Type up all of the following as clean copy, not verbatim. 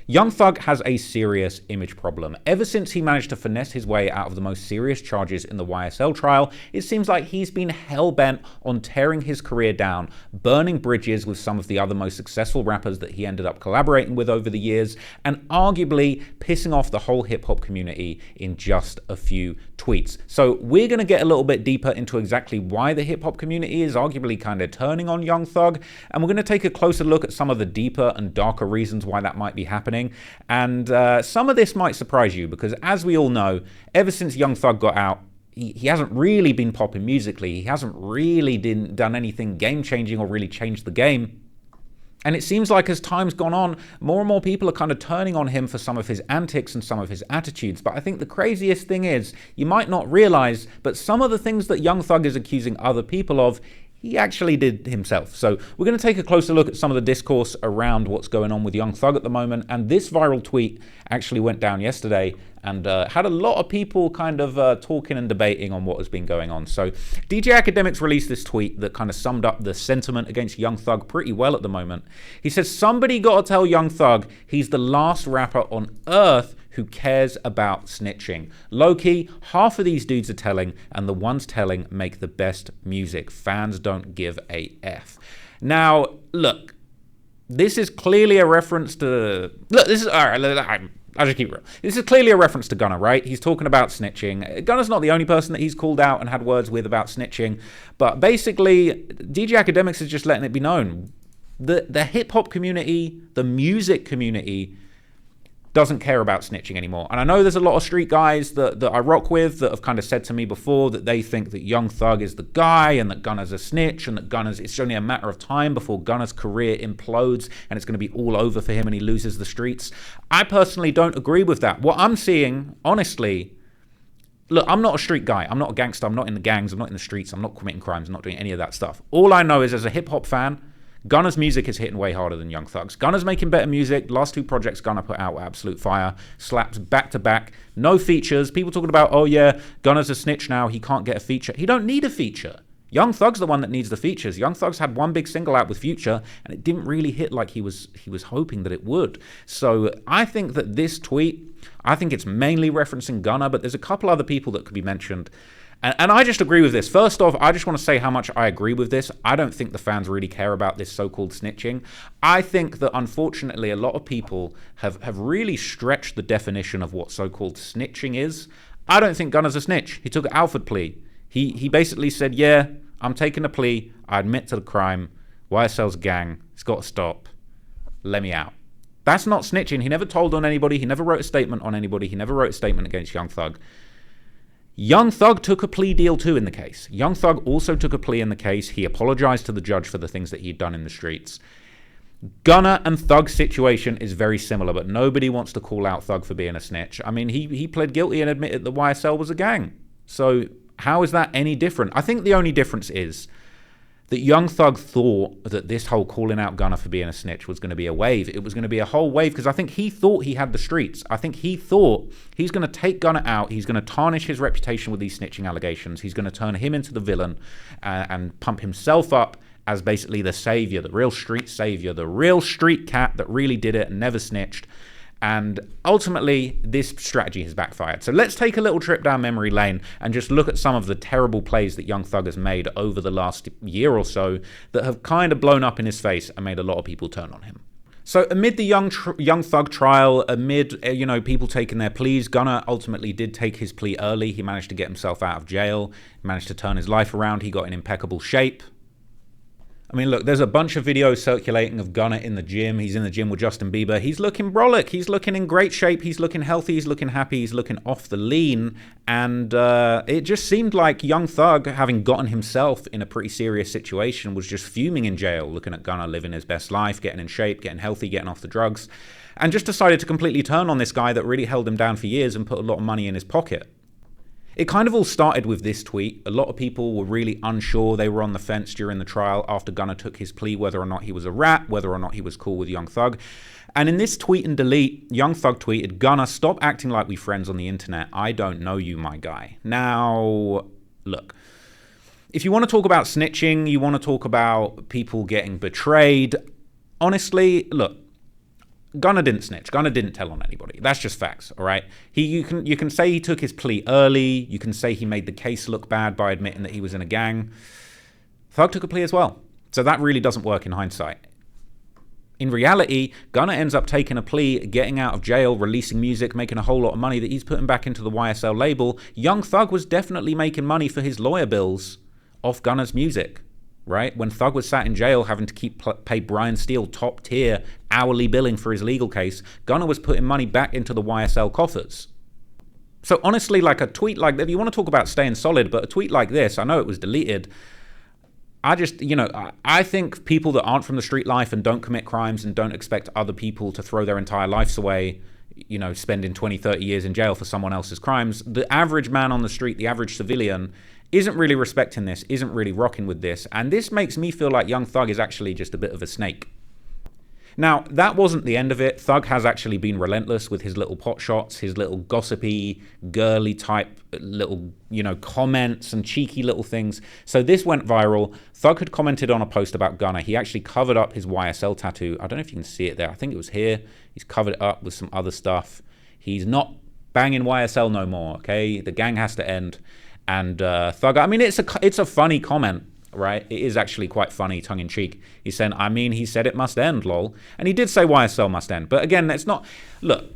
Young Thug has a serious image problem. Ever since he managed to finesse his way out of the most serious charges in the YSL trial, it seems like he's been hell-bent on tearing his career down, burning bridges with some of the other most successful rappers that he ended up collaborating with over the years, and arguably pissing off the whole hip-hop community in just a few tweets. So we're going to get a little bit deeper into exactly why the hip-hop community is arguably kind of turning on Young Thug, and we're going to take a closer look at some of the deeper and darker reasons why that might be happening. And some of this might surprise you because, as we all know, ever since Young Thug got out, he hasn't really been popping musically. He hasn't really done anything game-changing or really changed the game. And it seems like as time's gone on, more and more people are kind of turning on him for some of his antics and some of his attitudes. But I think the craziest thing is, you might not realize, but some of the things that Young Thug is accusing other people of, he actually did himself. So we're going to take a closer look at some of the discourse around what's going on with Young Thug at the moment. And this viral tweet actually went down yesterday and had a lot of people kind of talking and debating on what has been going on. So DJ Academics released this tweet that kind of summed up the sentiment against Young Thug pretty well at the moment. He says, somebody gotta tell Young Thug he's the last rapper on earth who cares about snitching. Low-key, half of these dudes are telling, and the ones telling make the best music. Fans don't give a F. Now, look, this is clearly a reference to... Look, this is... All right, I'll just keep it real. This is clearly a reference to Gunna, right? He's talking about snitching. Gunna's not the only person that he's called out and had words with about snitching. But basically, DJ Academics is just letting it be known. The hip-hop community, the music community, doesn't care about snitching anymore. And I know there's a lot of street guys that I rock with that have kind of said to me before that they think that Young Thug is the guy and that Gunna's a snitch and that it's only a matter of time before Gunna's career implodes and it's going to be all over for him and he loses the streets. I personally don't agree with that. What I'm seeing, honestly, look, I'm not a street guy. I'm not a gangster. I'm not in the gangs. I'm not in the streets. I'm not committing crimes. I'm not doing any of that stuff. All I know is, as a hip-hop fan, Gunna's music is hitting way harder than Young Thug's. Gunna's making better music. The last two projects Gunna put out were absolute fire. Slaps back to back. No features. People talking about, oh yeah, Gunna's a snitch now. He can't get a feature. He don't need a feature. Young Thug's the one that needs the features. Young Thug's had one big single out with Future, and it didn't really hit like he was hoping that it would. So I think that this tweet, I think it's mainly referencing Gunna, but there's a couple other people that could be mentioned. And I just agree with this. First off, I just want to say how much I agree with this. I don't think the fans really care about this so-called snitching. I think that, unfortunately, a lot of people have really stretched the definition of what so-called snitching is. I don't think Gunna's a snitch. He took an Alford plea. He basically said, yeah, I'm taking a plea. I admit to the crime. YSL's a gang. It's got to stop. Let me out. That's not snitching. He never told on anybody. He never wrote a statement on anybody. He never wrote a statement against Young Thug. Young Thug took a plea deal too in the case. Young Thug also took a plea in the case. He apologized to the judge for the things that he'd done in the streets. Gunna and Thug's situation is very similar, but nobody wants to call out Thug for being a snitch. I mean, he pled guilty and admitted that YSL was a gang. So how is that any different? I think the only difference is that Young Thug thought that this whole calling out Gunna for being a snitch was going to be a wave. It was going to be a whole wave because I think he thought he had the streets. I think he thought he's going to take Gunna out. He's going to tarnish his reputation with these snitching allegations. He's going to turn him into the villain and pump himself up as basically the savior, the real street savior, the real street cat that really did it and never snitched. And ultimately, this strategy has backfired. So let's take a little trip down memory lane and just look at some of the terrible plays that Young Thug has made over the last year or so that have kind of blown up in his face and made a lot of people turn on him. So amid the Young Thug trial, amid people taking their pleas, Gunna ultimately did take his plea early. He managed to get himself out of jail, managed to turn his life around. He got in impeccable shape. I mean, look, there's a bunch of videos circulating of Gunna in the gym. He's in the gym with Justin Bieber. He's looking brolic. He's looking in great shape. He's looking healthy. He's looking happy. He's looking off the lean. And it just seemed like Young Thug, having gotten himself in a pretty serious situation, was just fuming in jail, looking at Gunna living his best life, getting in shape, getting healthy, getting off the drugs, and just decided to completely turn on this guy that really held him down for years and put a lot of money in his pocket. It kind of all started with this tweet. A lot of people were really unsure. They were on the fence during the trial after Gunna took his plea, whether or not he was a rat, whether or not he was cool with Young Thug. And in this tweet and delete, Young Thug tweeted, "Gunna, stop acting like we friends on the internet. I don't know you, my guy." Now, look, if you want to talk about snitching, you want to talk about people getting betrayed, honestly, look, Gunna didn't snitch. Gunna didn't tell on anybody. That's just facts, all right? You can say he took his plea early. You can say he made the case look bad by admitting that he was in a gang. Thug took a plea as well. So that really doesn't work in hindsight. In reality, Gunna ends up taking a plea, getting out of jail, releasing music, making a whole lot of money that he's putting back into the YSL label. Young Thug was definitely making money for his lawyer bills off Gunna's music. Right? When Thug was sat in jail having to pay Brian Steele top tier hourly billing for his legal case, Gunna was putting money back into the YSL coffers. So honestly, like a tweet like that, if you want to talk about staying solid, but a tweet like this, I know it was deleted. I think people that aren't from the street life and don't commit crimes and don't expect other people to throw their entire lives away, spending 20, 30 years in jail for someone else's crimes, the average man on the street, the average civilian, isn't really respecting this, isn't really rocking with this. And this makes me feel like Young Thug is actually just a bit of a snake. Now, that wasn't the end of it. Thug has actually been relentless with his little pot shots, his little gossipy, girly type little, comments and cheeky little things. So this went viral. Thug had commented on a post about Gunna. He actually covered up his YSL tattoo. I don't know if you can see it there. I think it was here. He's covered it up with some other stuff. He's not banging YSL no more, okay? The gang has to end. And Thug, it's a funny comment, right? It is actually quite funny, tongue-in-cheek. He's saying, he said it must end, lol. And he did say YSL must end. But again, that's not... Look,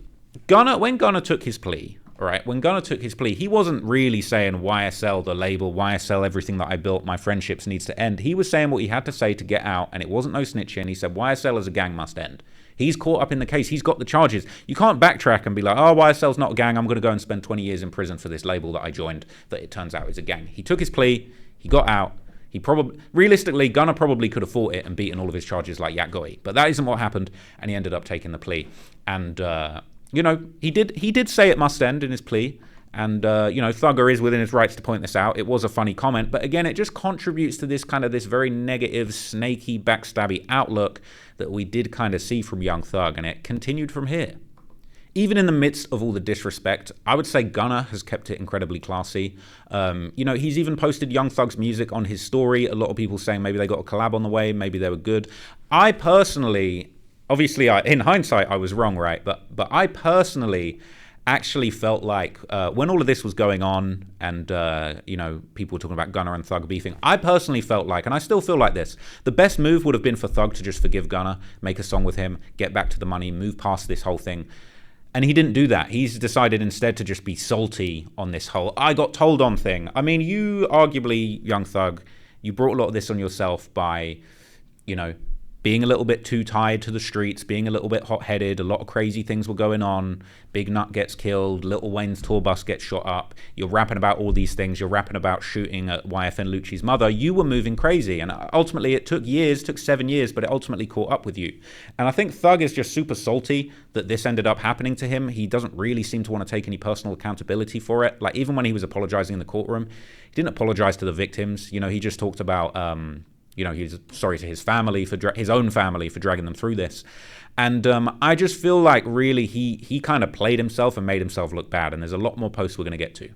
when Gunna took his plea, right? When Gunna took his plea, he wasn't really saying YSL, the label, YSL, everything that I built, my friendships needs to end. He was saying what he had to say to get out, and it wasn't no snitching. He said YSL as a gang must end. He's caught up in the case. He's got the charges. You can't backtrack and be like, oh, YSL's not a gang. I'm going to go and spend 20 years in prison for this label that I joined that it turns out is a gang. He took his plea. He got out. Realistically, Gunna probably could have fought it and beaten all of his charges like Yak Gotti. But that isn't what happened, and he ended up taking the plea. And, he did say it must end in his plea. And, Thugger is within his rights to point this out. It was a funny comment. But again, it just contributes to this very negative, snaky, backstabby outlook that we did kind of see from Young Thug. And it continued from here. Even in the midst of all the disrespect, I would say Gunna has kept it incredibly classy. He's even posted Young Thug's music on his story. A lot of people saying maybe they got a collab on the way. Maybe they were good. I personally, obviously, in hindsight, I was wrong, right? But I personally actually felt like when all of this was going on and, people were talking about Gunna and Thug beefing, I personally felt like, and I still feel like this, the best move would have been for Thug to just forgive Gunna, make a song with him, get back to the money, move past this whole thing. And he didn't do that. He's decided instead to just be salty on this whole I got told on thing. I mean, you arguably, Young Thug, you brought a lot of this on yourself by, being a little bit too tied to the streets, being a little bit hot-headed. A lot of crazy things were going on. Big Nut gets killed. Lil Wayne's tour bus gets shot up. You're rapping about all these things. You're rapping about shooting at YFN Lucci's mother. You were moving crazy. And ultimately, it took 7 years, but it ultimately caught up with you. And I think Thug is just super salty that this ended up happening to him. He doesn't really seem to want to take any personal accountability for it. Like, even when he was apologizing in the courtroom, he didn't apologize to the victims. He just talked about... he's sorry to his family, his own family, for dragging them through this. And I just feel like really he kind of played himself and made himself look bad. And there's a lot more posts we're going to get to.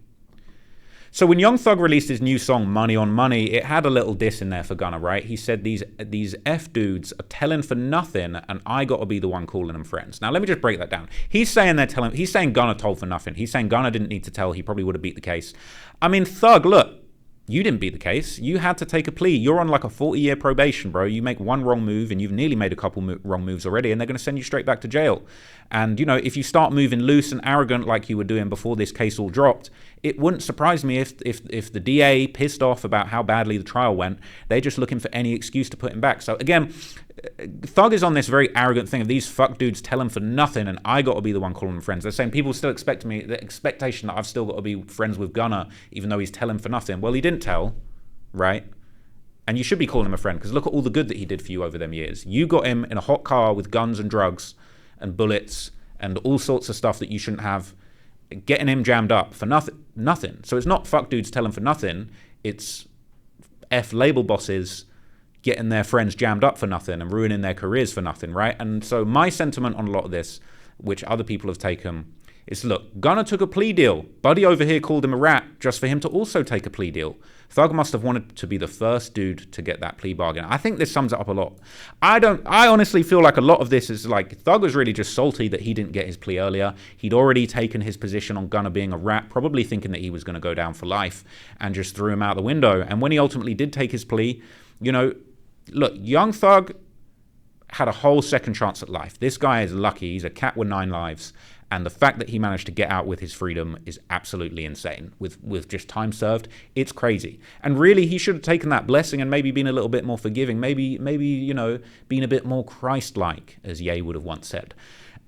So when Young Thug released his new song, Money on Money, it had a little diss in there for Gunna, right? He said these F dudes are telling for nothing and I got to be the one calling them friends. Now, let me just break that down. He's saying Gunna told for nothing. He's saying Gunna didn't need to tell. He probably would have beat the case. I mean, Thug, look. You didn't beat the case. You had to take a plea. You're on like a 40-year probation, bro. You make one wrong move, and you've nearly made a couple wrong moves already, and they're going to send you straight back to jail. And, if you start moving loose and arrogant like you were doing before this case all dropped, it wouldn't surprise me if the DA pissed off about how badly the trial went. They're just looking for any excuse to put him back. So, again, Thug is on this very arrogant thing of these fuck dudes tell him for nothing and I got to be the one calling them friends. They're saying people still expect me, the expectation that I've still got to be friends with Gunna even though he's telling for nothing. Well, he didn't tell, right? And you should be calling him a friend because look at all the good that he did for you over them years. You got him in a hot car with guns and drugs and bullets and all sorts of stuff that you shouldn't have, getting him jammed up for nothing. So it's not fuck dudes telling for nothing. It's F label bosses getting their friends jammed up for nothing and ruining their careers for nothing, right? And so my sentiment on a lot of this, which other people have taken, It's, look, Gunna took a plea deal. Buddy over here called him a rat just for him to also take a plea deal. Thug must have wanted to be the first dude to get that plea bargain. I think this sums it up a lot. I honestly feel like a lot of this is like Thug was really just salty that he didn't get his plea earlier. He'd already taken his position on Gunna being a rat, probably thinking that he was going to go down for life, and just threw him out the window. And when he ultimately did take his plea, you know, look, Young Thug had a whole second chance at life. This guy is lucky. He's a cat with 9 lives. And the fact that he managed to get out with his freedom is absolutely insane. With just time served, it's crazy. And really, he should have taken that blessing and maybe been a little bit more forgiving. Maybe you know, been a bit more Christ-like, as Ye would have once said.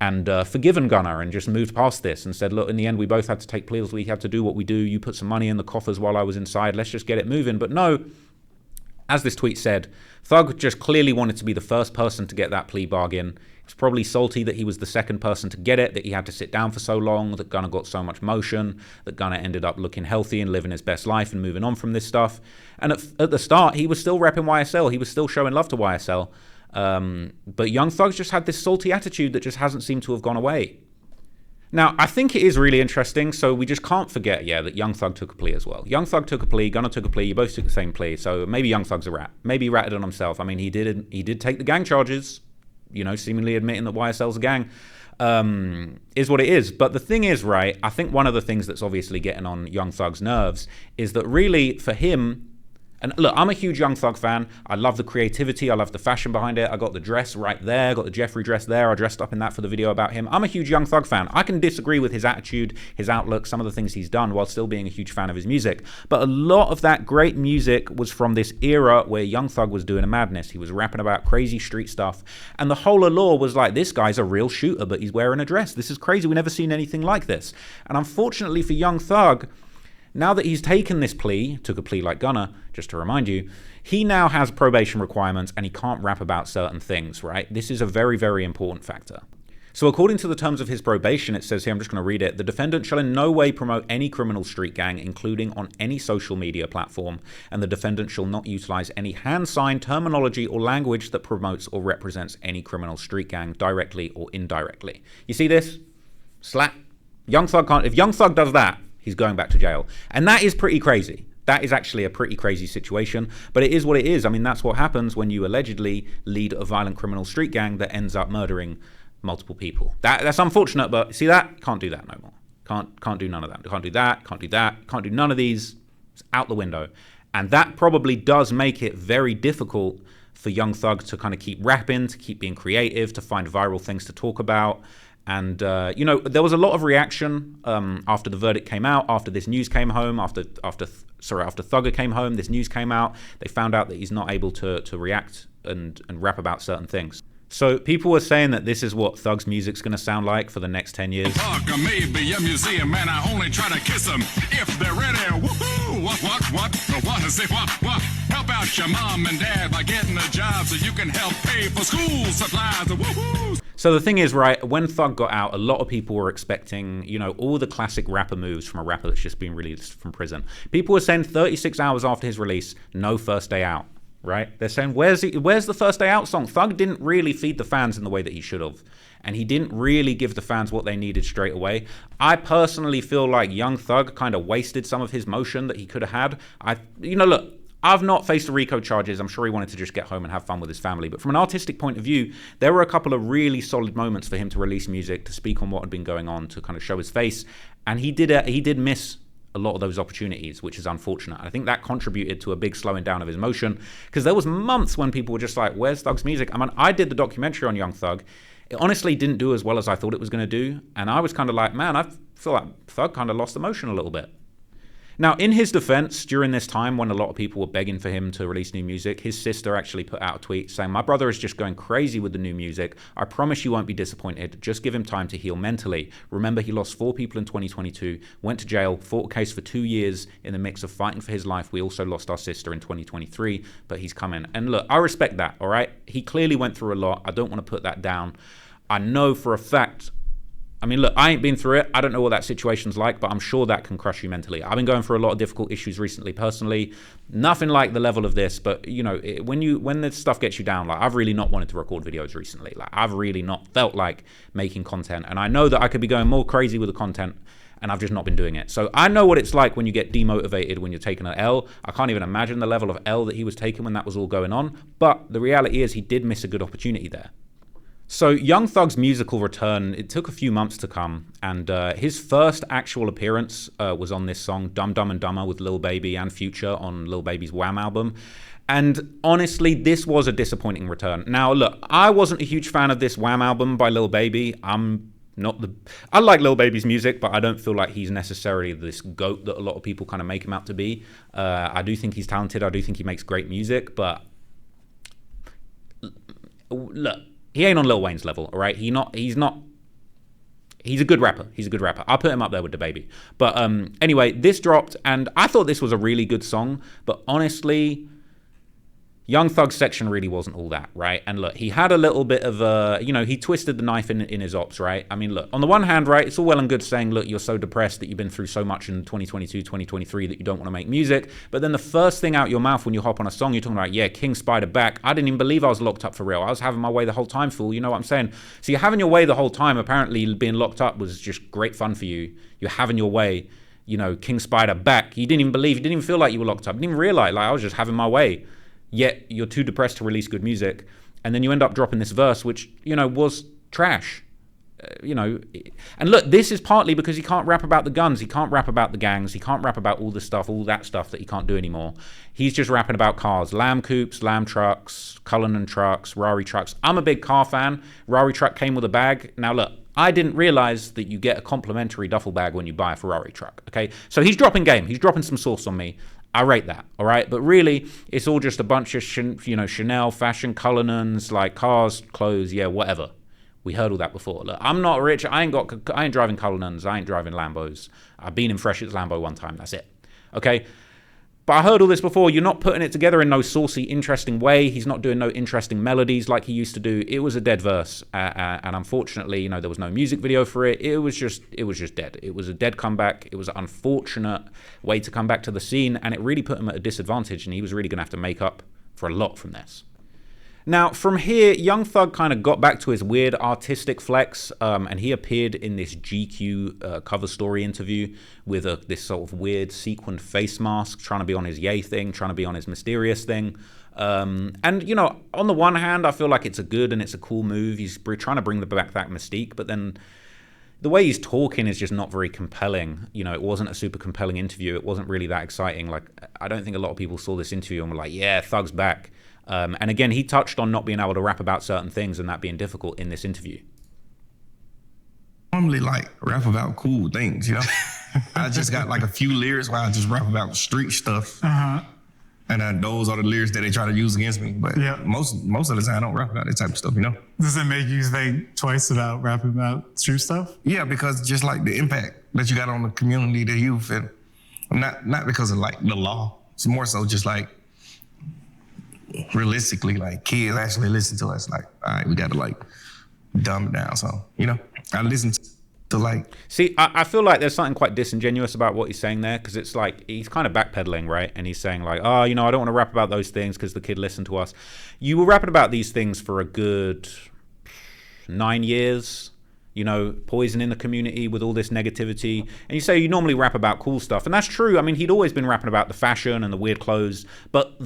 And forgiven Gunna and just moved past this and said, look, in the end, we both had to take pleas. We had to do what we do. You put some money in the coffers while I was inside. Let's just get it moving. But no, as this tweet said, Thug just clearly wanted to be the first person to get that plea bargain. He was probably salty that he was the second person to get it, that he had to sit down for so long, that Gunna got so much motion, that Gunna ended up looking healthy and living his best life and moving on from this stuff. And at the start, he was still repping YSL. He was still showing love to YSL. But Young Thug's just had this salty attitude that just hasn't seemed to have gone away. Now, I think it is really interesting, so we just can't forget, that Young Thug took a plea as well. Young Thug took a plea, Gunna took a plea, you both took the same plea, so maybe Young Thug's a rat. Maybe he ratted on himself. I mean, he did take the gang charges, you know, seemingly admitting that YSL's a gang, is what it is. But the thing is, right, I think one of the things that's obviously getting on Young Thug's nerves is that really, for him, and look, I'm a huge Young Thug fan. I love the creativity. I love the fashion behind it. I got the dress right there. I got the Jeffrey dress there. I dressed up in that for the video about him. I'm a huge Young Thug fan. I can disagree with his attitude, his outlook, some of the things he's done while still being a huge fan of his music. But a lot of that great music was from this era where Young Thug was doing a madness. He was rapping about crazy street stuff. And the whole allure was like, this guy's a real shooter, but he's wearing a dress. This is crazy. We've never seen anything like this. And unfortunately for Young Thug, now that he's taken this plea, took a plea like Gunna, just to remind you, he now has probation requirements and he can't rap about certain things, right? This is a very, very important factor. So according to the terms of his probation, it says here, I'm just going to read it, the defendant shall in no way promote any criminal street gang, including on any social media platform, and the defendant shall not utilize any hand sign, terminology, or language that promotes or represents any criminal street gang directly or indirectly. You see this? Slap. Young Thug can't, if Young Thug does that, he's going back to jail. And that is pretty crazy. That is actually a pretty crazy situation, but it is what it is. I mean, that's what happens when you allegedly lead a violent criminal street gang that ends up murdering multiple people. That's unfortunate, but see that? Can't do that no more. Can't do none of that. Can't do that, can't do that, can't do none of these. It's out the window. And that probably does make it very difficult for Young Thug to kind of keep rapping, to keep being creative, to find viral things to talk about. And, you know, there was a lot of reaction after the verdict came out, after this news came home, after Thugger came home, this news came out. They found out that he's not able to react and rap about certain things. So people were saying that this is what Thug's music's going to sound like for the next 10 years. Thug maybe a museum man, I only try to kiss them if they're ready. Woohoo! What? Say what? Help out your mom and dad by getting a job so you can help pay for school supplies. Woohoo! So the thing is, right, when Thug got out, a lot of people were expecting, you know, all the classic rapper moves from a rapper that's just been released from prison. People were saying 36 hours after his release, no first day out. Right? They're saying, where's the first day out song? Thug didn't really feed the fans in the way that he should have. And he didn't really give the fans what they needed straight away. I personally feel like Young Thug kind of wasted some of his motion that he could have had. Look, I've not faced the RICO charges. I'm sure he wanted to just get home and have fun with his family. But from an artistic point of view, there were a couple of really solid moments for him to release music, to speak on what had been going on, to kind of show his face. And he did miss a lot of those opportunities, which is unfortunate. I think that contributed to a big slowing down of his motion, because there was months when people were just like, where's Thug's music? I mean, I did the documentary on Young Thug. It honestly didn't do as well as I thought it was going to do. And I was kind of like, man, I feel like Thug kind of lost the motion a little bit. Now, in his defense, during this time when a lot of people were begging for him to release new music, his sister actually put out a tweet saying, my brother is just going crazy with the new music. I promise you won't be disappointed. Just give him time to heal mentally. Remember, he lost 4 people in 2022, went to jail, fought a case for 2 years in the mix of fighting for his life. We also lost our sister in 2023, but he's coming. And look, I respect that, all right? He clearly went through a lot. I don't want to put that down. I know for a fact, I mean, look, I ain't been through it. I don't know what that situation's like, but I'm sure that can crush you mentally. I've been going through a lot of difficult issues recently, personally. Nothing like the level of this, but when this stuff gets you down, like I've really not wanted to record videos recently. Like I've really not felt like making content, and I know that I could be going more crazy with the content, and I've just not been doing it. So I know what it's like when you get demotivated, when you're taking an L. I can't even imagine the level of L that he was taking when that was all going on. But the reality is he did miss a good opportunity there. So Young Thug's musical return, it took a few months to come, and his first actual appearance was on this song, Dumb Dumb and Dumber, with Lil Baby and Future on Lil Baby's Wham album. And honestly, this was a disappointing return. Now, look, I wasn't a huge fan of this Wham album by Lil Baby. I like Lil Baby's music, but I don't feel like he's necessarily this GOAT that a lot of people kind of make him out to be. I do think he's talented. I do think he makes great music, but look, he ain't on Lil Wayne's level, all right? He's a good rapper. He's a good rapper. I'll put him up there with DaBaby. But anyway, this dropped, and I thought this was a really good song, but honestly, Young Thug's section really wasn't all that, right? And look, he had a little bit of he twisted the knife in his ops, right? I mean, look, on the one hand, right, it's all well and good saying, look, you're so depressed that you've been through so much in 2022, 2023 that you don't want to make music. But then the first thing out your mouth when you hop on a song, you're talking about, yeah, King Spider back. I didn't even believe I was locked up for real. I was having my way the whole time, fool. You know what I'm saying? So you're having your way the whole time. Apparently being locked up was just great fun for you. You're having your way, King Spider back. You didn't even believe, you didn't even feel like you were locked up. You didn't even realize, like, I was just having my way. Yet you're too depressed to release good music, and then you end up dropping this verse, which was trash. And look, this is partly because he can't rap about the guns, he can't rap about the gangs, he can't rap about all the stuff, all that stuff that he can't do anymore. He's just rapping about cars, Lamb coupes, Lamb trucks, Cullinan trucks, Rari trucks. I'm a big car fan. Rari truck came with a bag. Now look, I didn't realize that you get a complimentary duffel bag when you buy a Ferrari truck. Okay, so he's dropping game. He's dropping some sauce on me. I rate that, all right? But really, it's all just a bunch of, Chanel, fashion, Cullinans, like cars, clothes, yeah, whatever. We heard all that before. Look, I'm not rich. I ain't driving Cullinans. I ain't driving Lambos. I've been in Freshets Lambo one time. That's it, okay? But I heard all this before. You're not putting it together in no saucy, interesting way. He's not doing no interesting melodies like he used to do. It was a dead verse, and unfortunately, there was no music video for it. It was just dead. It was a dead comeback. It was an unfortunate way to come back to the scene, and it really put him at a disadvantage, and he was really going to have to make up for a lot from this. Now, from here, Young Thug kind of got back to his weird artistic flex, and he appeared in this GQ cover story interview with this sort of weird sequined face mask, trying to be on his Ye thing, trying to be on his mysterious thing. And, on the one hand, I feel like it's a good and it's a cool move. He's trying to bring back that mystique, but then the way he's talking is just not very compelling. It wasn't a super compelling interview. It wasn't really that exciting. Like, I don't think a lot of people saw this interview and were like, yeah, Thug's back. And again, he touched on not being able to rap about certain things and that being difficult in this interview. Normally, rap about cool things, I just got a few lyrics where I just rap about street stuff. Uh-huh. And those are the lyrics that they try to use against me. But most of the time, I don't rap about that type of stuff, Does it make you think twice about rapping about street stuff? Yeah, because just the impact that you got on the community, the youth, and not because of the law. It's more so just realistically, kids actually listen to us. All right, we got to dumb it down. So, I listen to See, I feel like there's something quite disingenuous about what he's saying there, because it's he's kind of backpedaling, right? And he's saying I don't want to rap about those things because the kid listened to us. You were rapping about these things for a good 9 years, poisoning the community with all this negativity. And you say you normally rap about cool stuff. And that's true. I mean, he'd always been rapping about the fashion and the weird clothes. But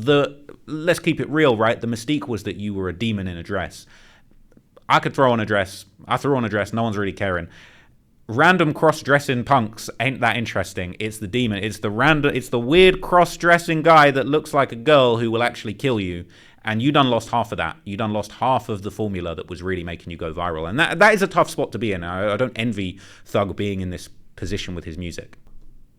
let's keep it real, right? The mystique was that you were a demon in a dress. I could throw on a dress. I threw on a dress. No one's really caring. Random cross-dressing punks ain't that interesting. It's the demon. It's the weird cross-dressing guy that looks like a girl who will actually kill you. And you done lost half of that. You done lost half of the formula that was really making you go viral. And that is a tough spot to be in. I don't envy Thug being in this position with his music.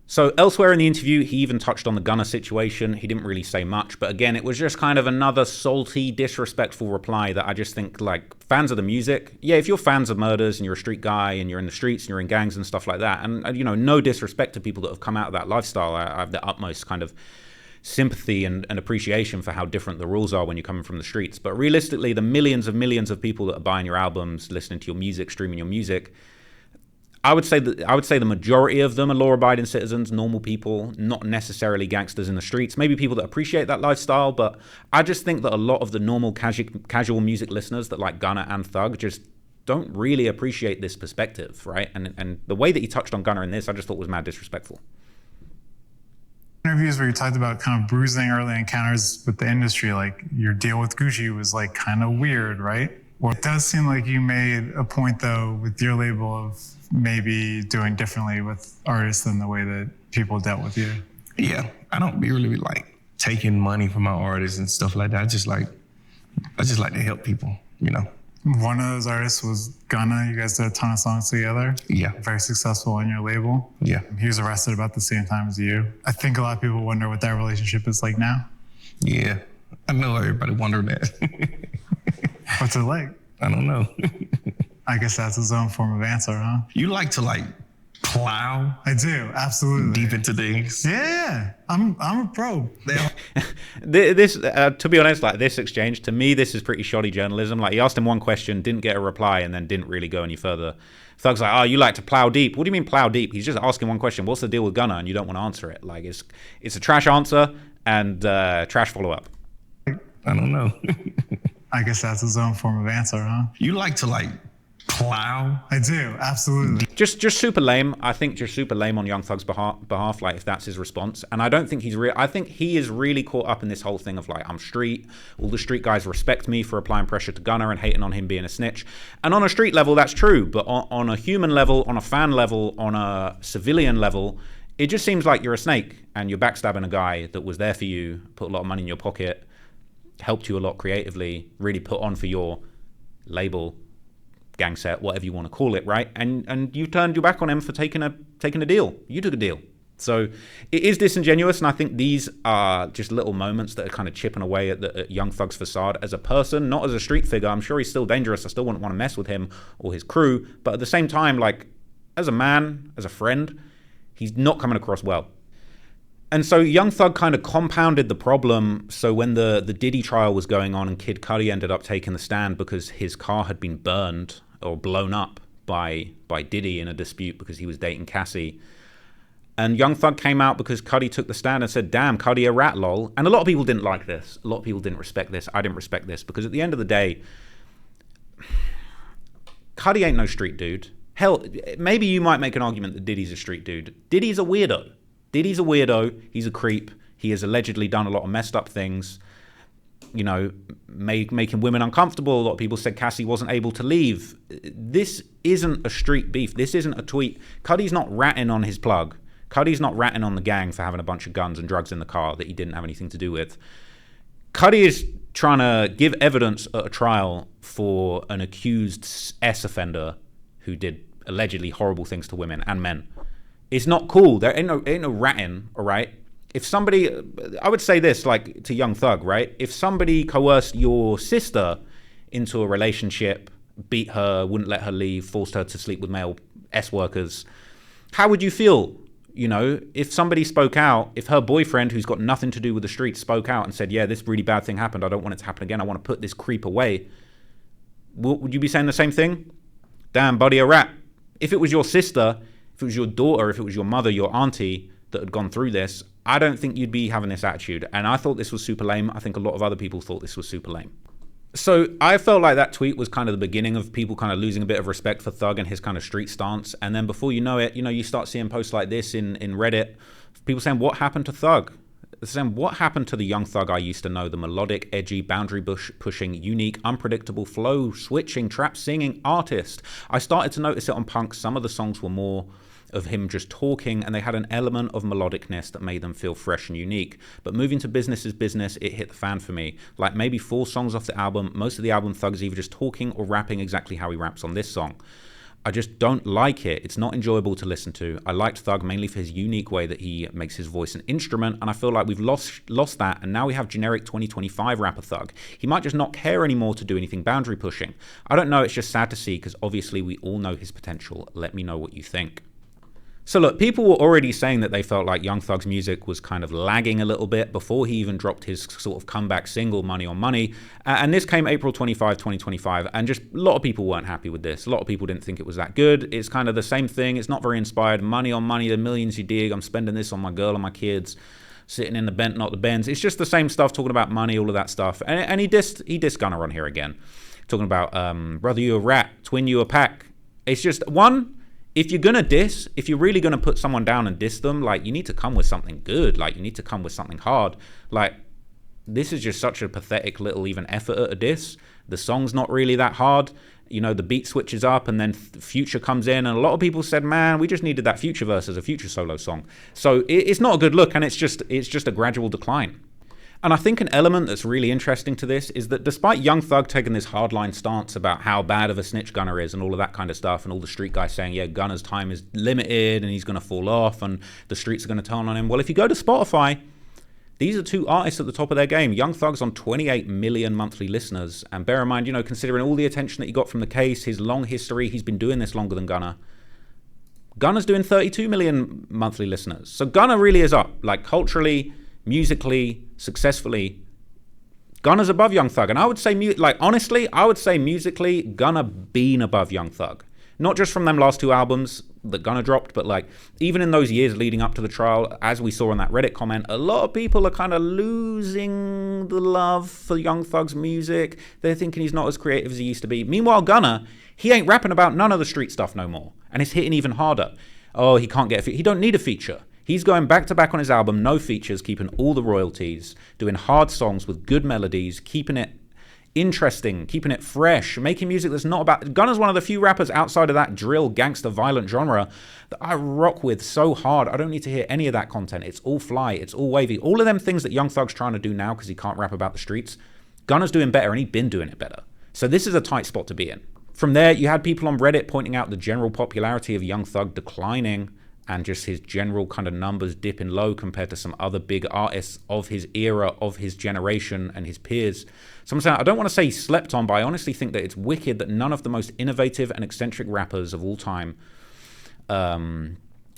So elsewhere in the interview, he even touched on the Gunna situation. He didn't really say much, but again, it was just kind of another salty, disrespectful reply that I just think, fans of the music, yeah, if you're fans of murders and you're a street guy and you're in the streets and you're in gangs and stuff like that, and no disrespect to people that have come out of that lifestyle, I have the utmost kind of sympathy and appreciation for how different the rules are when you're coming from the streets. But realistically, the millions of people that are buying your albums, listening to your music, streaming your music, I would say the majority of them are law-abiding citizens, normal people, not necessarily gangsters in the streets. Maybe people that appreciate that lifestyle, but I just think that a lot of the normal casual music listeners that like Gunna and Thug just don't really appreciate this perspective, right? And the way that he touched on Gunna in this, I just thought was mad disrespectful. Interviews where you talked about kind of bruising early encounters with the industry, like your deal with Gucci was like kind of weird, right? Well, it does seem like you made a point though with your label of maybe doing differently with artists than the way that people dealt with you. Yeah, I don't really like taking money from my artists and stuff like that. I just like to help people, you know. One of those artists was Gunna. You guys did a ton of songs together. Yeah. Very successful on your label. Yeah. He was arrested about the same time as you. I think a lot of people wonder what that relationship is like now. Yeah, I know everybody wondered that. What's it like? I don't know. I guess that's his own form of answer, huh? You like to like plow I do, absolutely. deep into things. Yeah, I'm a pro. This, to be honest, like this exchange, to me, this is pretty shoddy journalism. Like he asked him one question, didn't get a reply, and then didn't really go any further. Thug's like, oh, you like to plow deep. What do you mean plow deep? He's just asking one question. What's the deal with Gunna? And you don't want to answer it. Like it's a trash answer and trash follow-up. I don't know. I guess that's his own form of answer, huh? You like to like plow. I do, absolutely. Just super lame. I think just super lame on Young Thug's behalf. Like if that's his response, and I don't think he's real. I think he is really caught up in this whole thing of like I'm street. All the street guys respect me for applying pressure to Gunna and hating on him being a snitch. And on a street level, that's true. But on a human level, on a fan level, on a civilian level, it just seems like you're a snake and you're backstabbing a guy that was there for you, put a lot of money in your pocket, helped you a lot creatively, really put on for your label, gang set, whatever you want to call it, right? And you turned your back on him for taking a deal. You took a deal. So it is disingenuous, and I think these are just little moments that are kind of chipping away at Young Thug's facade as a person, not as a street figure. I'm sure he's still dangerous. I still wouldn't want to mess with him or his crew, but at the same time, like as a man, as a friend, he's not coming across well. And so Young Thug kind of compounded the problem. So when the Diddy trial was going on and Kid Cudi ended up taking the stand because his car had been burned or blown up by Diddy in a dispute because he was dating Cassie. And Young Thug came out because Cudi took the stand and said, damn, Cudi a rat, lol. And a lot of people didn't like this. A lot of people didn't respect this. I didn't respect this because at the end of the day, Cudi ain't no street dude. Hell, maybe you might make an argument that Diddy's a street dude. Diddy's a weirdo. Diddy's a weirdo. He's a creep. He has allegedly done a lot of messed up things, you know, making women uncomfortable. A lot of people said Cassie wasn't able to leave. This isn't a street beef. This isn't a tweet. Cudi's not ratting on his plug. Cudi's not ratting on the gang for having a bunch of guns and drugs in the car that he didn't have anything to do with. Cudi is trying to give evidence at a trial for an accused S offender who did allegedly horrible things to women and men. It's not cool. There ain't no ratting, all right? If somebody, I would say this, like to Young Thug, right? If somebody coerced your sister into a relationship, beat her, wouldn't let her leave, forced her to sleep with male S workers, how would you feel? You know, if somebody spoke out, if her boyfriend, who's got nothing to do with the streets, spoke out and said, yeah, this really bad thing happened, I don't want it to happen again, I want to put this creep away, would you be saying the same thing? Damn, buddy, a rat. If it was your sister, if it was your daughter, if it was your mother, your auntie that had gone through this, I don't think you'd be having this attitude. And I thought this was super lame. I think a lot of other people thought this was super lame. So I felt like that tweet was kind of the beginning of people kind of losing a bit of respect for Thug and his kind of street stance. And then before you know it, you know, you start seeing posts like this in Reddit, people saying, what happened to Thug? Saying, what happened to the Young Thug I used to know, the melodic, edgy, boundary pushing, unique, unpredictable, flow switching, trap singing artist? I started to notice it on Punk. Some of the songs were more of him just talking, and they had an element of melodicness that made them feel fresh and unique. But moving to Business is Business, it hit the fan for me. Like maybe 4 songs off the album, most of the album Thug's either just talking or rapping exactly how he raps on this song. I just don't like it. It's not enjoyable to listen to. I liked Thug mainly for his unique way that he makes his voice an instrument, and I feel like we've lost that, and now we have generic 2025 rapper Thug. He might just not care anymore to do anything boundary pushing. I don't know, it's just sad to see, because obviously we all know his potential. Let me know what you think. So look, people were already saying that they felt like Young Thug's music was kind of lagging a little bit before he even dropped his sort of comeback single, Money on Money. And this came April 25, 2025. And just a lot of people weren't happy with this. A lot of people didn't think it was that good. It's kind of the same thing. It's not very inspired. Money on Money, the millions you dig. I'm spending this on my girl and my kids. Sitting in the Bent, not the Benz. It's just the same stuff, talking about money, all of that stuff. And he dissed Gunna on here again. Talking about, brother, you a rat. Twin, you a pack. It's just, one... If you're gonna diss, if you're really gonna put someone down and diss them, like, you need to come with something good. Like, you need to come with something hard. Like, this is just such a pathetic little even effort at a diss. The song's not really that hard. You know, the beat switches up and then Future comes in, and a lot of people said, man, we just needed that Future verse as a Future solo song. So it's not a good look, and it's just a gradual decline. And I think an element that's really interesting to this is that despite Young Thug taking this hardline stance about how bad of a snitch Gunna is and all of that kind of stuff, and all the street guys saying, yeah, Gunna's time is limited and he's going to fall off and the streets are going to turn on him. Well, if you go to Spotify, these are two artists at the top of their game. Young Thug's on 28 million monthly listeners. And bear in mind, you know, considering all the attention that he got from the case, his long history, he's been doing this longer than Gunna. Gunna's doing 32 million monthly listeners. So Gunna really is up, like, culturally, musically, successfully. Gunna's above Young Thug. And I would say, honestly, I would say musically, Gunna been above Young Thug. Not just from them last two albums that Gunna dropped, but like even in those years leading up to the trial, as we saw in that Reddit comment, a lot of people are kind of losing the love for Young Thug's music. They're thinking he's not as creative as he used to be. Meanwhile, Gunna, he ain't rapping about none of the street stuff no more. And it's hitting even harder. Oh, he can't get a feature. He don't need a feature. He's going back to back on his album, no features, keeping all the royalties, doing hard songs with good melodies, keeping it interesting, keeping it fresh, making music that's not about... Gunna's one of the few rappers outside of that drill, gangster, violent genre that I rock with so hard. I don't need to hear any of that content. It's all fly. It's all wavy. All of them things that Young Thug's trying to do now because he can't rap about the streets, Gunna's doing better, and he's been doing it better. So this is a tight spot to be in. From there, you had people on Reddit pointing out the general popularity of Young Thug declining and just his general kind of numbers dipping low compared to some other big artists of his era, of his generation, and his peers. So I'm saying, I don't want to say he slept on, but I honestly think that it's wicked that none of the most innovative and eccentric rappers of all time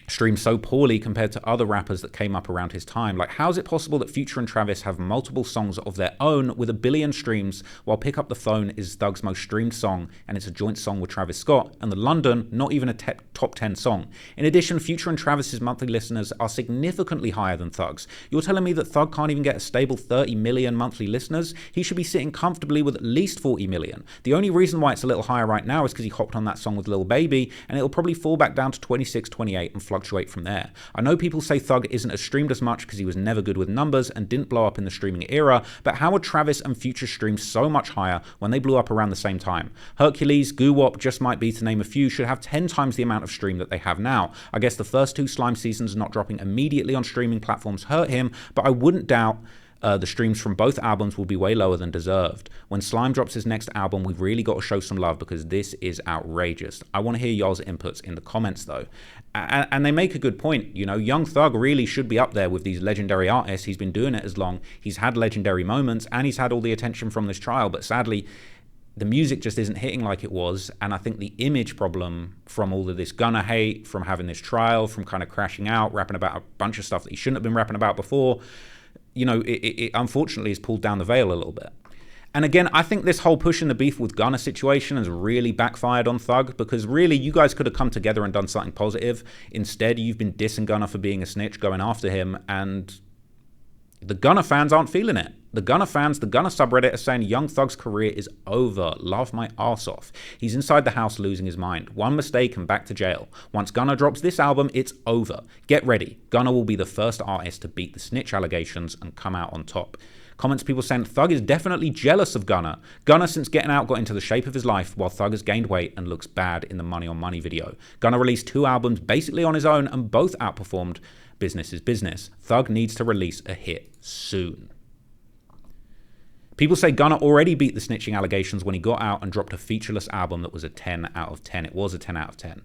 streamed so poorly compared to other rappers that came up around his time. Like, how is it possible that Future and Travis have multiple songs of their own with 1 billion streams, while Pick Up the Phone is Thug's most streamed song, and it's a joint song with Travis Scott, and The London, not even a top 10 song. In addition, Future and Travis's monthly listeners are significantly higher than Thug's. You're telling me that Thug can't even get a stable 30 million monthly listeners? He should be sitting comfortably with at least 40 million. The only reason why it's a little higher right now is because he hopped on that song with Lil Baby, and it'll probably fall back down to 26, 28 and fluctuate from there. I know people say Thug isn't as streamed as much because he was never good with numbers and didn't blow up in the streaming era, but how would Travis and Future stream so much higher when they blew up around the same time? Hercules, Goo Wop, Just Might Be, to name a few, should have 10 times the amount of stream that they have now. I guess the first two Slime seasons not dropping immediately on streaming platforms hurt him, but I wouldn't doubt the streams from both albums will be way lower than deserved. When Slime drops his next album, we've really got to show some love because this is outrageous. I want to hear y'all's inputs in the comments though. And they make a good point. You know, Young Thug really should be up there with these legendary artists. He's been doing it as long. He's had legendary moments and he's had all the attention from this trial. But sadly, the music just isn't hitting like it was. And I think the image problem from all of this Gunna hate, from having this trial, from kind of crashing out, rapping about a bunch of stuff that he shouldn't have been rapping about before, you know, it unfortunately has pulled down the veil a little bit. And again, I think this whole pushing the beef with Gunna situation has really backfired on Thug, because really you guys could have come together and done something positive. Instead, you've been dissing Gunna for being a snitch, going after him, and the Gunna fans aren't feeling it. The Gunna fans, the Gunna subreddit are saying Young Thug's career is over. Laugh my arse off. He's inside the house losing his mind. One mistake and back to jail. Once Gunna drops this album, it's over. Get ready. Gunna will be the first artist to beat the snitch allegations and come out on top. Comments people saying Thug is definitely jealous of Gunna. Gunna, since getting out, got into the shape of his life, while Thug has gained weight and looks bad in the Money on Money video. Gunna released 2 albums basically on his own and both outperformed. Business is business. Thug needs to release a hit soon. People say Gunna already beat the snitching allegations when he got out and dropped a featureless album that was a 10 out of 10. It was a 10 out of 10.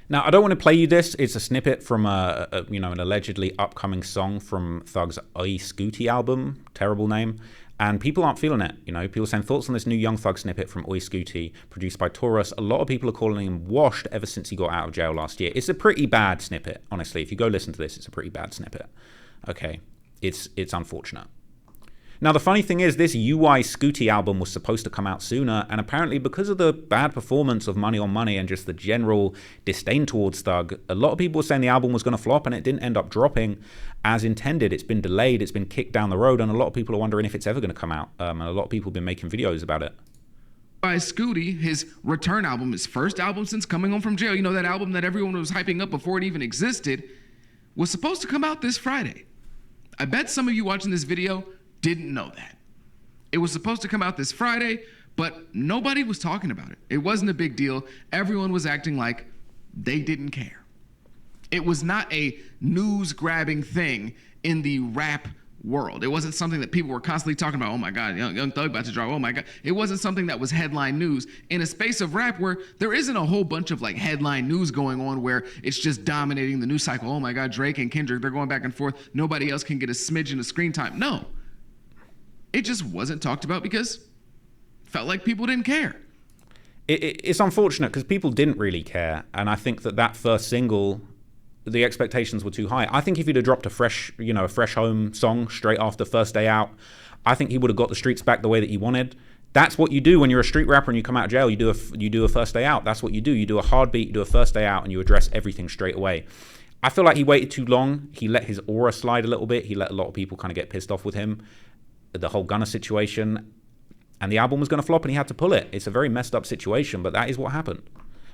Now, I don't want to play you this. It's a snippet from an allegedly upcoming song from Thug's I Scooty album. Terrible name. And people aren't feeling it. You know, people saying thoughts on this new Young Thug snippet from Oi Scooty, produced by Taurus. A lot of people are calling him washed ever since he got out of jail last year. It's a pretty bad snippet, honestly. If you go listen to this, it's a pretty bad snippet. Okay, it's unfortunate. Now, the funny thing is, this UI Scooty album was supposed to come out sooner, and apparently because of the bad performance of Money on Money and just the general disdain towards Thug, a lot of people were saying the album was going to flop, and it didn't end up dropping as intended. It's been delayed, it's been kicked down the road, and a lot of people are wondering if it's ever going to come out. And a lot of people have been making videos about it. By Scooty, his return album, his first album since coming home from jail, you know, that album that everyone was hyping up before it even existed, was supposed to come out this Friday. I bet some of you watching this video didn't know that. It was supposed to come out this Friday, but nobody was talking about it. It wasn't a big deal. Everyone was acting like they didn't care. It was not a news-grabbing thing in the rap world. It wasn't something that people were constantly talking about. Oh my God, Young Thug about to drop. Oh my God. It wasn't something that was headline news in a space of rap where there isn't a whole bunch of like headline news going on where it's just dominating the news cycle. Oh my God, Drake and Kendrick, they're going back and forth. Nobody else can get a smidgen of screen time. No. It just wasn't talked about because it felt like people didn't care. It's unfortunate because people didn't really care. And I think that first single, the expectations were too high. I think if he'd have dropped a fresh home song straight after First Day Out, I think he would have got the streets back the way that he wanted. That's what you do when you're a street rapper and you come out of jail. You do a First Day Out. That's what you do. You do a hard beat, you do a First Day Out, and you address everything straight away. I feel like he waited too long. He let his aura slide a little bit. He let a lot of people kind of get pissed off with him. The whole Gunna situation, and the album was going to flop and he had to pull it. It's a very messed up situation, but that is what happened.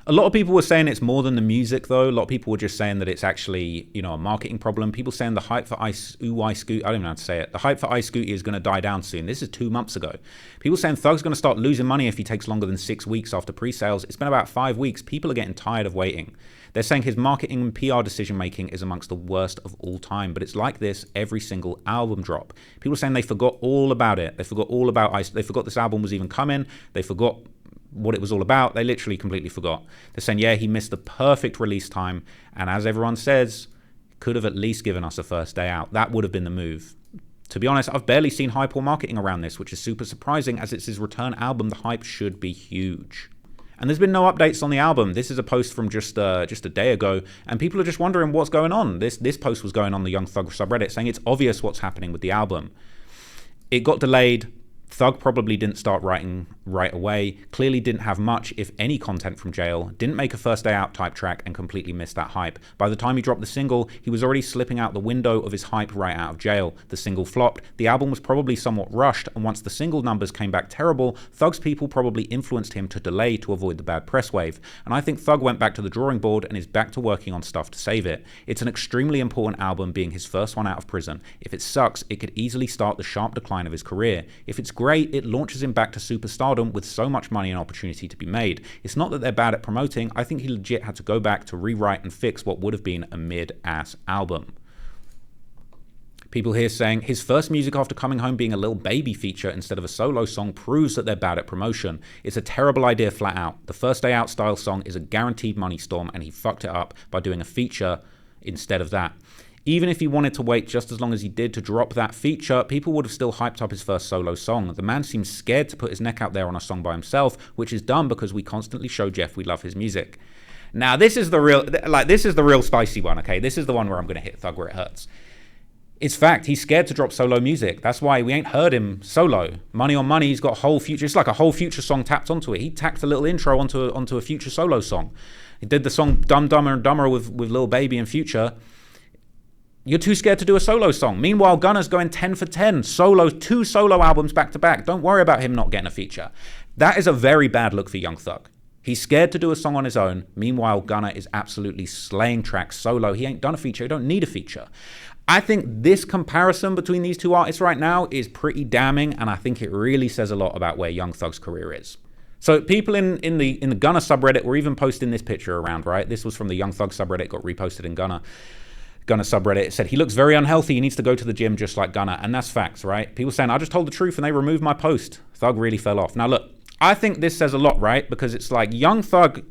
A lot of people were saying it's more than the music, though. A lot of people were just saying that it's actually, you know, a marketing problem. People saying the hype for Scooty, I don't even know how to say it. The hype for Scooty is going to die down soon. This is 2 months ago. People saying Thug's going to start losing money if he takes longer than 6 weeks after pre-sales. It's been about 5 weeks. People are getting tired of waiting. They're saying his marketing and PR decision-making is amongst the worst of all time. But it's like this every single album drop. People are saying they forgot all about it. They forgot all about they forgot this album was even coming. They forgot what it was all about. They literally completely forgot. They're saying, yeah, he missed the perfect release time. And as everyone says, could have at least given us a First Day Out. That would have been the move. To be honest, I've barely seen hype or marketing around this, which is super surprising as it's his return album. The hype should be huge. And there's been no updates on the album. This is a post from just a day ago, and people are just wondering what's going on. This post was going on the Young Thug subreddit saying it's obvious what's happening with the album. It got delayed. Thug probably didn't start writing right away, clearly didn't have much, if any, content from jail, didn't make a First Day Out type track, and completely missed that hype. By the time he dropped the single, he was already slipping out the window of his hype right out of jail. The single flopped, the album was probably somewhat rushed, and once the single numbers came back terrible, Thug's people probably influenced him to delay to avoid the bad press wave. And I think Thug went back to the drawing board and is back to working on stuff to save it. It's an extremely important album, being his first one out of prison. If it sucks, it could easily start the sharp decline of his career. If it's great, it launches him back to superstardom with so much money and opportunity to be made. It's not that they're bad at promoting. I think he legit had to go back to rewrite and fix what would have been a mid-ass album. People here saying his first music after coming home being a Lil Baby feature instead of a solo song proves that they're bad at promotion. It's a terrible idea flat out. The First Day Out style song is a guaranteed money storm, and he fucked it up by doing a feature instead of that. Even if he wanted to wait just as long as he did to drop that feature, people would have still hyped up his first solo song. The man seems scared to put his neck out there on a song by himself, which is dumb because we constantly show Jeff we love his music. Now, this is the real spicy one, okay? This is the one where I'm going to hit Thug where it hurts. It's fact, he's scared to drop solo music. That's why we ain't heard him solo. Money on Money, he's got a whole future. It's like a whole future song tapped onto it. He tacked a little intro onto a future solo song. He did the song Dumb, Dumber and Dumber with Lil Baby and Future. You're too scared to do a solo song. Meanwhile, Gunna's going 10 for 10. Two solo albums back to back. Don't worry about him not getting a feature. That is a very bad look for Young Thug. He's scared to do a song on his own. Meanwhile, Gunna is absolutely slaying tracks solo. He ain't done a feature. He don't need a feature. I think this comparison between these two artists right now is pretty damning, and I think it really says a lot about where Young Thug's career is. So people in the Gunna subreddit were even posting this picture around, right? This was from the Young Thug subreddit, got reposted in Gunna subreddit. It said, he looks very unhealthy. He needs to go to the gym just like Gunna. And that's facts, right? People saying, I just told the truth and they removed my post. Thug really fell off. Now, look, I think this says a lot, right? Because it's like Young Thug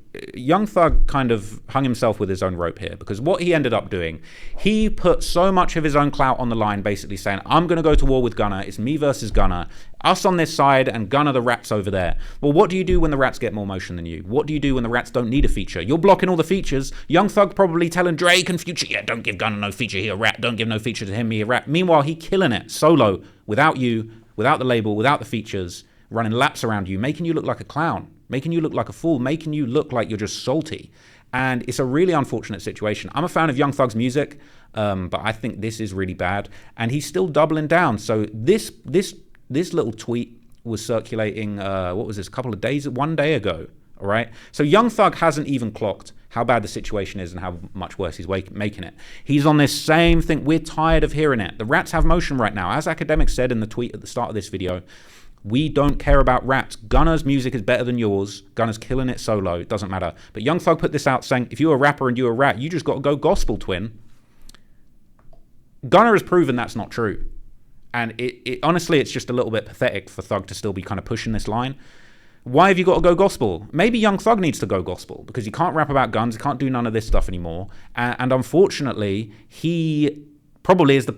kind of hung himself with his own rope here, because what he ended up doing, he put so much of his own clout on the line, basically saying, I'm going to go to war with Gunna. It's me versus Gunna. Us on this side and Gunna the Rats over there. Well, what do you do when the Rats get more motion than you? What do you do when the Rats don't need a feature? You're blocking all the features. Young Thug probably telling Drake and Future, yeah, don't give Gunna no feature, he a rat. Don't give no feature to him, he a rat. Meanwhile, he killing it solo, without you, without the label, without the features, running laps around you, making you look like a clown, making you look like a fool, making you look like you're just salty. And it's a really unfortunate situation. I'm a fan of Young Thug's music, but I think this is really bad. And he's still doubling down. So this little tweet was circulating, what was this, one day ago, all right? So Young Thug hasn't even clocked how bad the situation is and how much worse he's making it. He's on this same thing. We're tired of hearing it. The Rats have motion right now. As Academic said in the tweet at the start of this video, we don't care about Rats. Gunna's music is better than yours. Gunna's killing it solo. It doesn't matter. But Young Thug put this out saying, if you're a rapper and you're a rat, you just got to go gospel, twin. Gunna has proven that's not true. And it honestly, it's just a little bit pathetic for Thug to still be kind of pushing this line. Why have you got to go gospel? Maybe Young Thug needs to go gospel because he can't rap about guns. He can't do none of this stuff anymore. And unfortunately, he probably is the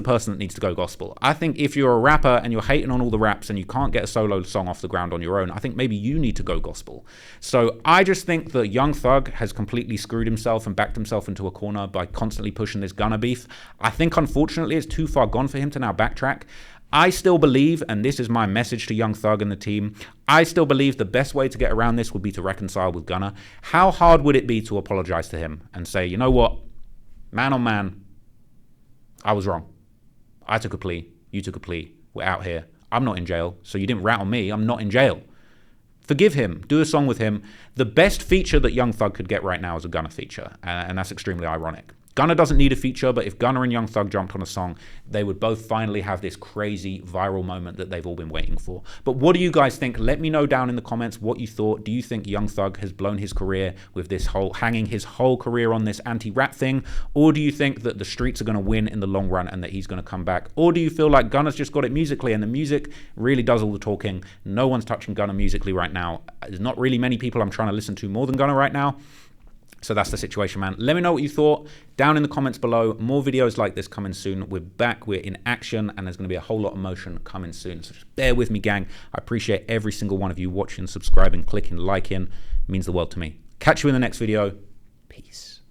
person that needs to go gospel. I think if you're a rapper and you're hating on all the raps and you can't get a solo song off the ground on your own, I think maybe you need to go gospel. So I just think that Young Thug has completely screwed himself and backed himself into a corner by constantly pushing this Gunna beef. I think unfortunately it's too far gone for him to now backtrack. I still believe, and this is my message to Young Thug and the team, I still believe the best way to get around this would be to reconcile with Gunna. How hard would it be to apologize to him and say, you know what, man on man, I was wrong. I took a plea. You took a plea. We're out here. I'm not in jail, so you didn't rat on me. I'm not in jail. Forgive him. Do a song with him. The best feature that Young Thug could get right now is a Gunna feature, and that's extremely ironic. Gunna doesn't need a feature, but if Gunna and Young Thug jumped on a song, they would both finally have this crazy viral moment that they've all been waiting for. But what do you guys think? Let me know down in the comments what you thought. Do you think Young Thug has blown his career with this hanging his whole career on this anti-rap thing? Or do you think that the streets are going to win in the long run and that he's going to come back? Or do you feel like Gunna's just got it musically and the music really does all the talking? No one's touching Gunna musically right now. There's not really many people I'm trying to listen to more than Gunna right now. So that's the situation, man. Let me know what you thought down in the comments below. More videos like this coming soon. We're back. We're in action, and there's going to be a whole lot of motion coming soon. So just bear with me, gang. I appreciate every single one of you watching, subscribing, clicking, liking. It means the world to me. Catch you in the next video. Peace.